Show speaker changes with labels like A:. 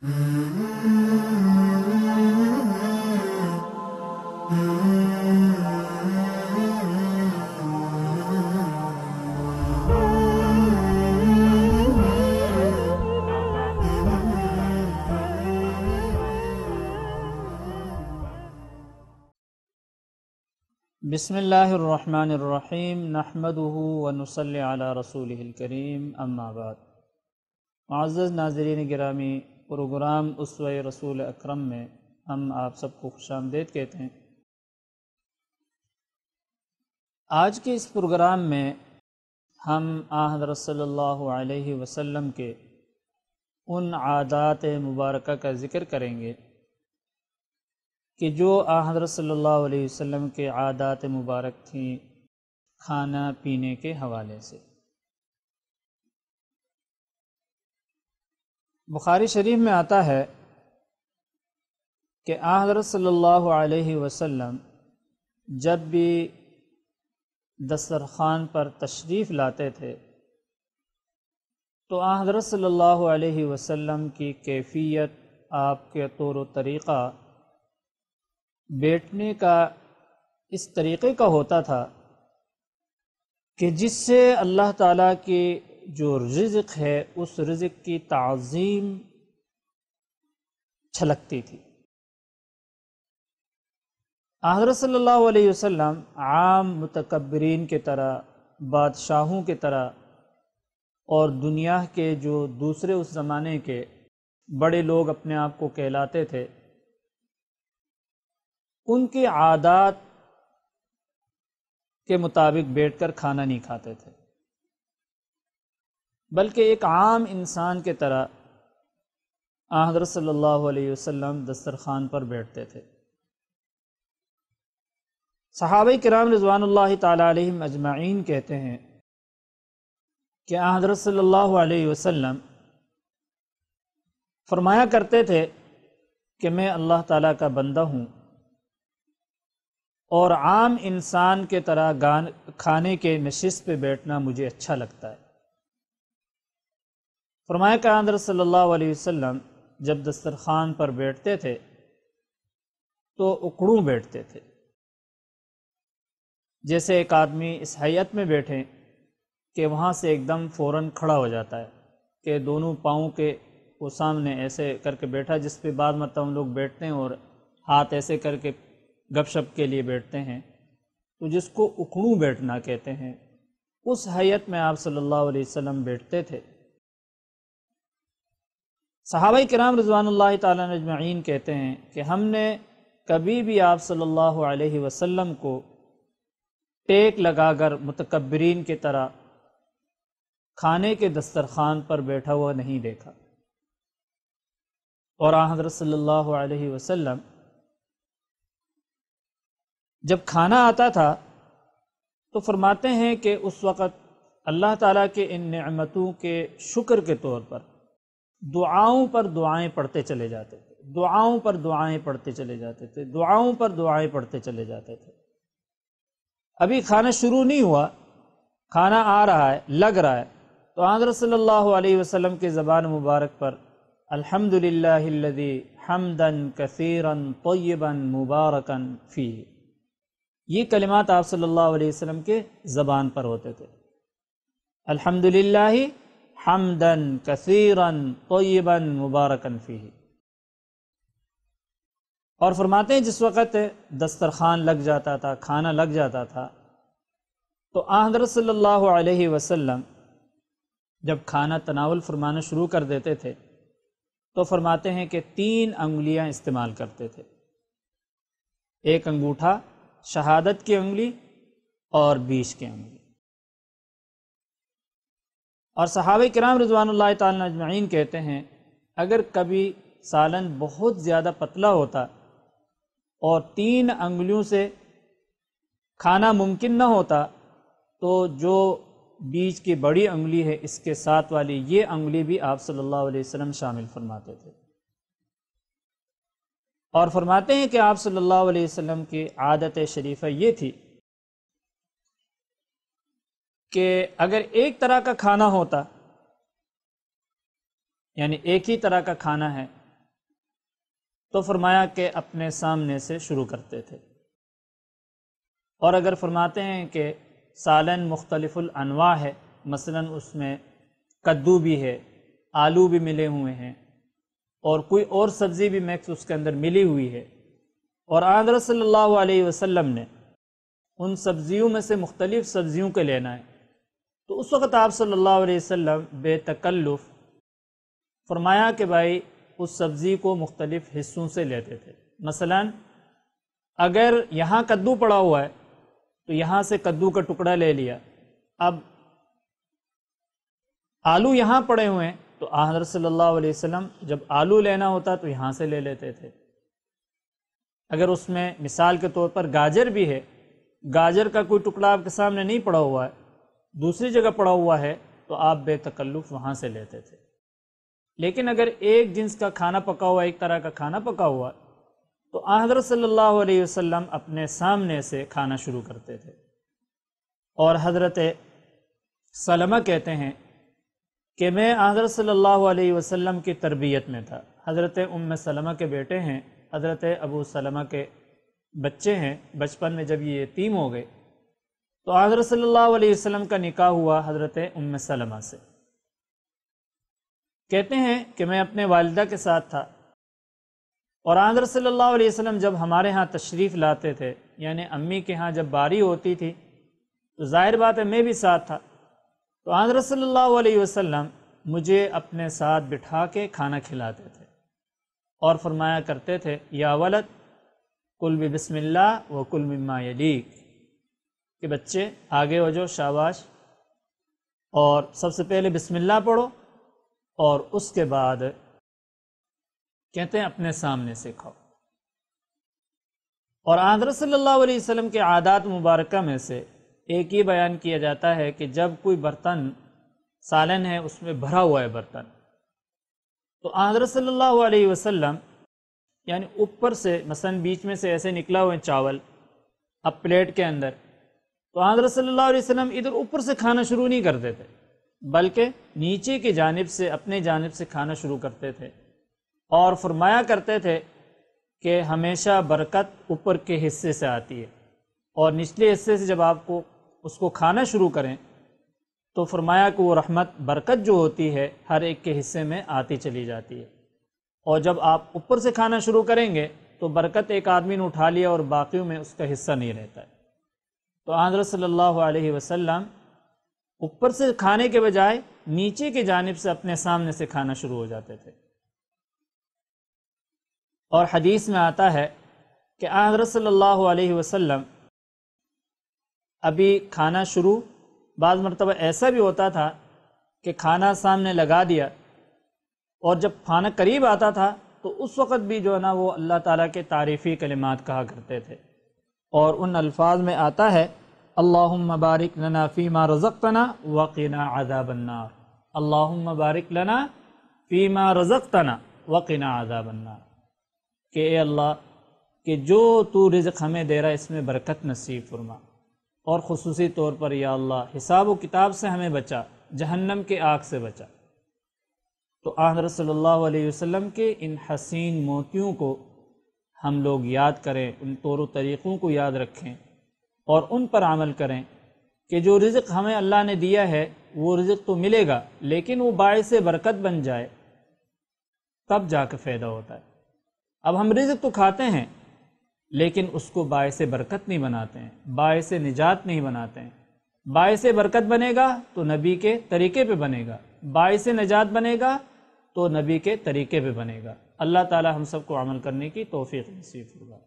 A: بسم اللہ الرحمن الرحیم نحمدہ ونصلی علی رسولہ الکریم اما بعد۔ معزز ناظرین گرامی، پروگرام اسوہ رسول اکرم میں ہم آپ سب کو خوش آمدید کہتے ہیں۔ آج کے اس پروگرام میں ہم حضرت صلی اللہ علیہ وسلم کے ان عادات مبارکہ کا ذکر کریں گے کہ جو حضرت صلی اللہ علیہ وسلم کے عادات مبارک تھیں کھانا پینے کے حوالے سے۔ بخاری شریف میں آتا ہے کہ حضرت صلی اللہ علیہ وسلم جب بھی دسترخوان پر تشریف لاتے تھے تو حضرت صلی اللہ علیہ وسلم کی کیفیت، آپ کے طور و طریقہ بیٹھنے کا اس طریقے کا ہوتا تھا کہ جس سے اللہ تعالیٰ کی جو رزق ہے اس رزق کی تعظیم چھلکتی تھی۔ حضرت صلی اللہ علیہ وسلم عام متکبرین کی طرح، بادشاہوں کی طرح اور دنیا کے جو دوسرے اس زمانے کے بڑے لوگ اپنے آپ کو کہلاتے تھے، ان کی عادات کے مطابق بیٹھ کر کھانا نہیں کھاتے تھے، بلکہ ایک عام انسان کی طرح حضرت صلی اللہ علیہ وسلم دسترخوان پر بیٹھتے تھے۔ صحابہ کرام رضوان اللہ تعالی علیہم اجمعین کہتے ہیں کہ حضرت صلی اللہ علیہ وسلم فرمایا کرتے تھے کہ میں اللہ تعالیٰ کا بندہ ہوں اور عام انسان کے طرح کھانے کے نشست پہ بیٹھنا مجھے اچھا لگتا ہے۔ فرمایا کہ حضرت صلی اللہ علیہ وسلم جب دسترخوان پر بیٹھتے تھے تو اکڑوں بیٹھتے تھے، جیسے ایک آدمی اس حیت میں بیٹھے کہ وہاں سے ایک دم فوراً کھڑا ہو جاتا ہے، کہ دونوں پاؤں کے وہ سامنے ایسے کر کے بیٹھا، جس پہ بعض مرتبہ ہم لوگ بیٹھتے ہیں اور ہاتھ ایسے کر کے گپ شپ کے لیے بیٹھتے ہیں، تو جس کو اکڑوں بیٹھنا کہتے ہیں، اس حیت میں آپ صلی اللہ علیہ وسلم بیٹھتے تھے۔ صحابہ کرام رضوان اللہ تعالیٰ اجمعین کہتے ہیں کہ ہم نے کبھی بھی آپ صلی اللہ علیہ وسلم کو ٹیک لگا کر متکبرین کی طرح کھانے کے دسترخوان پر بیٹھا ہوا نہیں دیکھا، اور حضرت صلی اللہ علیہ وسلم جب کھانا آتا تھا تو فرماتے ہیں کہ اس وقت اللہ تعالیٰ کے ان نعمتوں کے شکر کے طور پر دعاؤں پر دعائیں پڑھتے چلے جاتے تھے، دعاؤں پر دعائیں پڑھتے چلے جاتے تھے، دعاؤں پر دعائیں پڑھتے چلے جاتے تھے۔ ابھی کھانا شروع نہیں ہوا، کھانا آ رہا ہے، لگ رہا ہے، تو حضرت صلی اللہ علیہ وسلم کی زبان مبارک پر الحمدللہ الذی حمدا کثیرا طیبا مبارکا فیہ، یہ کلمات آپ صلی اللہ علیہ وسلم کے زبان پر ہوتے تھے، الحمدللہ حمدا کثیرا طیبا مبارکا فیہ۔ اور فرماتے ہیں جس وقت دسترخوان لگ جاتا تھا، کھانا لگ جاتا تھا، تو حضرت صلی اللہ علیہ وسلم جب کھانا تناول فرمانا شروع کر دیتے تھے تو فرماتے ہیں کہ 3 انگلیاں استعمال کرتے تھے، ایک انگوٹھا، شہادت کی انگلی اور بیچ کی انگلی۔ اور صحابہ کرام رضوان اللہ تعالیٰ اجمعین کہتے ہیں اگر کبھی سالن بہت زیادہ پتلا ہوتا اور 3 انگلیوں سے کھانا ممکن نہ ہوتا تو جو بیچ کی بڑی انگلی ہے اس کے ساتھ والی یہ انگلی بھی آپ صلی اللہ علیہ وسلم شامل فرماتے تھے۔ اور فرماتے ہیں کہ آپ صلی اللہ علیہ وسلم کی عادت شریفہ یہ تھی کہ اگر ایک طرح کا کھانا ہوتا، یعنی ایک ہی طرح کا کھانا ہے، تو فرمایا کہ اپنے سامنے سے شروع کرتے تھے۔ اور اگر فرماتے ہیں کہ سالن مختلف الانواع ہے، مثلاً اس میں کدو بھی ہے، آلو بھی ملے ہوئے ہیں، اور کوئی اور سبزی بھی میکس اس کے اندر ملی ہوئی ہے، اور آن حضرت صلی اللہ علیہ وسلم نے ان سبزیوں میں سے مختلف سبزیوں کے لینا ہے، تو اس وقت آپ صلی اللہ علیہ وسلم بے تکلف فرمایا کہ بھائی اس سبزی کو مختلف حصوں سے لیتے تھے۔ مثلاً اگر یہاں کدو پڑا ہوا ہے تو یہاں سے کدو کا ٹکڑا لے لیا، اب آلو یہاں پڑے ہوئے ہیں تو حضرت صلی اللہ علیہ وسلم جب آلو لینا ہوتا تو یہاں سے لے لیتے تھے۔ اگر اس میں مثال کے طور پر گاجر بھی ہے، گاجر کا کوئی ٹکڑا آپ کے سامنے نہیں پڑا ہوا ہے، دوسری جگہ پڑا ہوا ہے، تو آپ بے تکلف وہاں سے لیتے تھے۔ لیکن اگر ایک جنس کا کھانا پکا ہوا، ایک طرح کا کھانا پکا ہوا، تو حضرت صلی اللہ علیہ وسلم اپنے سامنے سے کھانا شروع کرتے تھے۔ اور حضرت سلمہ کہتے ہیں کہ میں حضرت صلی اللہ علیہ وسلم کی تربیت میں تھا۔ حضرت ام سلمہ کے بیٹے ہیں، حضرت ابو سلمہ کے بچے ہیں، بچپن میں جب یہ یتیم ہو گئے تو حضرت صلی اللہ علیہ وسلم کا نکاح ہوا حضرت ام سلمہ سے۔ کہتے ہیں کہ میں اپنے والدہ کے ساتھ تھا، اور حضرت صلی اللہ علیہ وسلم جب ہمارے ہاں تشریف لاتے تھے، یعنی امی کے ہاں جب باری ہوتی تھی تو ظاہر بات ہے میں بھی ساتھ تھا، تو حضرت صلی اللہ علیہ وسلم مجھے اپنے ساتھ بٹھا کے کھانا کھلاتے تھے اور فرمایا کرتے تھے یا ولد کل بسم اللہ و کل مما یلیک، کہ بچے آگے ہو جاؤ، شاباش، اور سب سے پہلے بسم اللہ پڑھو اور اس کے بعد کہتے ہیں اپنے سامنے سے کھاؤ۔ اور حضرت صلی اللہ علیہ وسلم کے عادات مبارکہ میں سے ایک یہ بیان کیا جاتا ہے کہ جب کوئی برتن سالن ہے اس میں بھرا ہوا ہے برتن، تو حضرت صلی اللہ علیہ وسلم یعنی اوپر سے مثلا بیچ میں سے ایسے نکلا ہوا ہے چاول اب پلیٹ کے اندر، تو حضرت صلی اللہ علیہ وسلم ادھر اوپر سے کھانا شروع نہیں کرتے تھے، بلکہ نیچے کی جانب سے اپنے جانب سے کھانا شروع کرتے تھے، اور فرمایا کرتے تھے کہ ہمیشہ برکت اوپر کے حصے سے آتی ہے، اور نچلے حصے سے جب آپ کو اس کو کھانا شروع کریں تو فرمایا کہ وہ رحمت برکت جو ہوتی ہے ہر ایک کے حصے میں آتی چلی جاتی ہے، اور جب آپ اوپر سے کھانا شروع کریں گے تو برکت ایک آدمی نے اٹھا لیا اور باقیوں میں اس کا حصہ نہیں رہتا ہے۔ تو حضرت صلی اللہ علیہ وسلم اوپر سے کھانے کے بجائے نیچے کی جانب سے اپنے سامنے سے کھانا شروع ہو جاتے تھے۔ اور حدیث میں آتا ہے کہ حضرت صلی اللہ علیہ وسلم ابھی کھانا شروع، بعض مرتبہ ایسا بھی ہوتا تھا کہ کھانا سامنے لگا دیا اور جب کھانا قریب آتا تھا تو اس وقت بھی جو ہے نا وہ اللہ تعالیٰ کے تعریفی کلمات کہا کرتے تھے، اور ان الفاظ میں آتا ہے اللہم بارک لنا فیما رزقتنا وقنا عذاب النار، اللہم بارک لنا فیما رزقتنا وقنا عذاب النار، کہ اے اللہ کہ جو تو رزق ہمیں دے رہا ہے اس میں برکت نصیب فرما، اور خصوصی طور پر یا اللہ حساب و کتاب سے ہمیں بچا، جہنم کے آگ سے بچا۔ تو حضرت صلی اللہ علیہ وسلم کے ان حسین موتیوں کو ہم لوگ یاد کریں، ان طور و طریقوں کو یاد رکھیں اور ان پر عمل کریں کہ جو رزق ہمیں اللہ نے دیا ہے وہ رزق تو ملے گا، لیکن وہ باعث برکت بن جائے تب جا کے فائدہ ہوتا ہے۔ اب ہم رزق تو کھاتے ہیں لیکن اس کو باعث برکت نہیں بناتے ہیں، باعث نجات نہیں بناتے ہیں۔ باعث برکت بنے گا تو نبی کے طریقے پہ بنے گا، باعث نجات بنے گا تو نبی کے طریقے پہ بنے گا۔ اللہ تعالی ہم سب کو عمل کرنے کی توفیق نصیب ہوگا۔